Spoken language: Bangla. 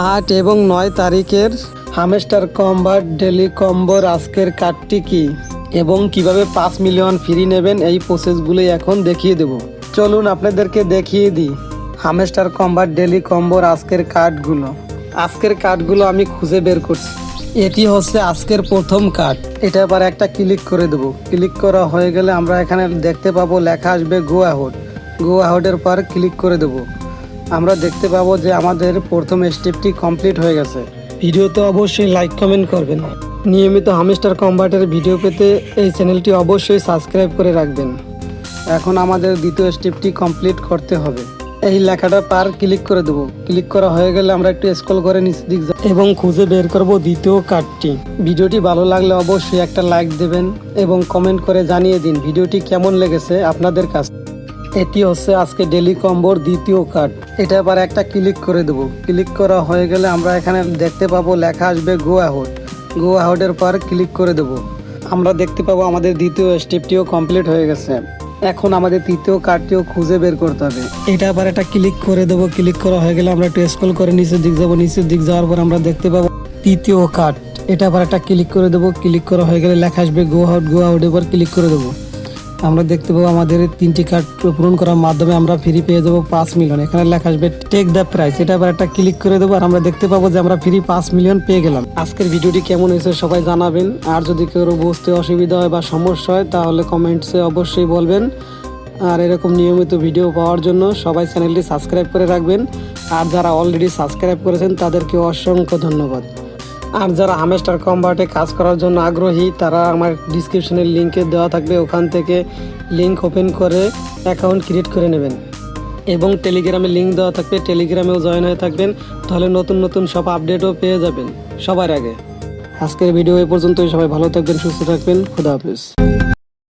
8 এবং 9 তারিখের হামস্টার কম্বাট ডেলি কম্বোর আজকের কার্ডটি কি এবং কিভাবে 5 মিলিয়ন ফ্রি নেবেন এই প্রসেসগুলোই এখন দেখিয়ে দেব। চলুন আপনাদেরকে দেখিয়ে দিই হামস্টার কম্বাট ডেলি কম্বোর আজকের কার্ডগুলো আমি খুঁজে বের করছি। এটি হচ্ছে আজকের প্রথম কার্ড। এটা আবার একটা ক্লিক করে দেব। ক্লিক করা হয়ে গেলে আমরা এখানে দেখতে পাবো লেখা আসবে গো অ্যাহেডের পর ক্লিক করে দেব। আমরা দেখতে পাবো যে আমাদের প্রথম স্টেপটি কমপ্লিট হয়ে গেছে। ভিডিওতে অবশ্যই লাইক কমেন্ট করবেন। নিয়মিত হামস্টার কম্বাটের ভিডিও পেতে এই চ্যানেলটি অবশ্যই সাবস্ক্রাইব করে রাখবেন। এখন আমাদের দ্বিতীয় স্টেপটি কমপ্লিট করতে হবে। এই লেখাটা পার ক্লিক করে দেবো। ক্লিক করা হয়ে গেলে আমরা একটু স্ক্রল করে নিচের দিক যাব এবং খুঁজে বের করব দ্বিতীয় কার্ডটি। ভিডিওটি ভালো লাগলে অবশ্যই একটা লাইক দেবেন এবং কমেন্ট করে জানিয়ে দিন ভিডিওটি কেমন লেগেছে আপনাদের কাছে। এটি হচ্ছে আজকে ডেলি কম্বোর দ্বিতীয় কার্ড। এটা আবার একটা ক্লিক করে দেবো। ক্লিক করা হয়ে গেলে আমরা এখানে দেখতে পাবো লেখা আসবে গো অ্যাহেডের পর ক্লিক করে দেবো। আমরা দেখতে পাবো আমাদের দ্বিতীয় স্টেপটিও কমপ্লিট হয়ে গেছে। এখন আমাদের তৃতীয় কার্ডটিও খুঁজে বের করতে হবে। এটা আবার একটা ক্লিক করে দেবো। ক্লিক করা হয়ে গেলে আমরা একটু স্ক্রল করে নিচের দিক যাবো। নিচের দিক যাওয়ার পর আমরা দেখতে পাবো তৃতীয় কার্ড। এটা আবার একটা ক্লিক করে দেবো। ক্লিক করা হয়ে গেলে লেখা আসবে গো আউটের পর ক্লিক করে দেবো। আমরা দেখতে পাবো আমাদের 3টি কার্ড পূরণ করার মাধ্যমে আমরা ফ্রি পেয়ে যাবো 5 মিলিয়ন। এখানে লেখা আসবে টেক দ্য প্রাইস। এটা আবার একটা ক্লিক করে দেবো আর আমরা দেখতে পাবো যে আমরা ফ্রি 5 মিলিয়ন পেয়ে গেলাম। আজকের ভিডিওটি কেমন হয়েছে সবাই জানাবেন। আর যদি কেউ বুঝতে অসুবিধা হয় বা সমস্যা হয় তাহলে কমেন্টসে অবশ্যই বলবেন। আর এরকম নিয়মিত ভিডিও পাওয়ার জন্য সবাই চ্যানেলটি সাবস্ক্রাইব করে রাখবেন। আর যারা অলরেডি সাবস্ক্রাইব করেছেন তাদেরকে অসংখ্য ধন্যবাদ। আর যারা হামস্টার কম্বাটে কাজ করার জন্য আগ্রহী তারা আমার ডিসক্রিপশনের লিঙ্কে দেওয়া থাকবে, ওখান থেকে লিঙ্ক ওপেন করে অ্যাকাউন্ট ক্রিয়েট করে নেবেন এবং টেলিগ্রামে লিঙ্ক দেওয়া থাকবে, টেলিগ্রামেও জয়েন হয়ে থাকবেন। তাহলে নতুন নতুন সব আপডেটও পেয়ে যাবেন সবার আগে। আজকের ভিডিও এই পর্যন্তই। সবাই ভালো থাকবেন, সুস্থ থাকবেন। খুদা হাফেজ।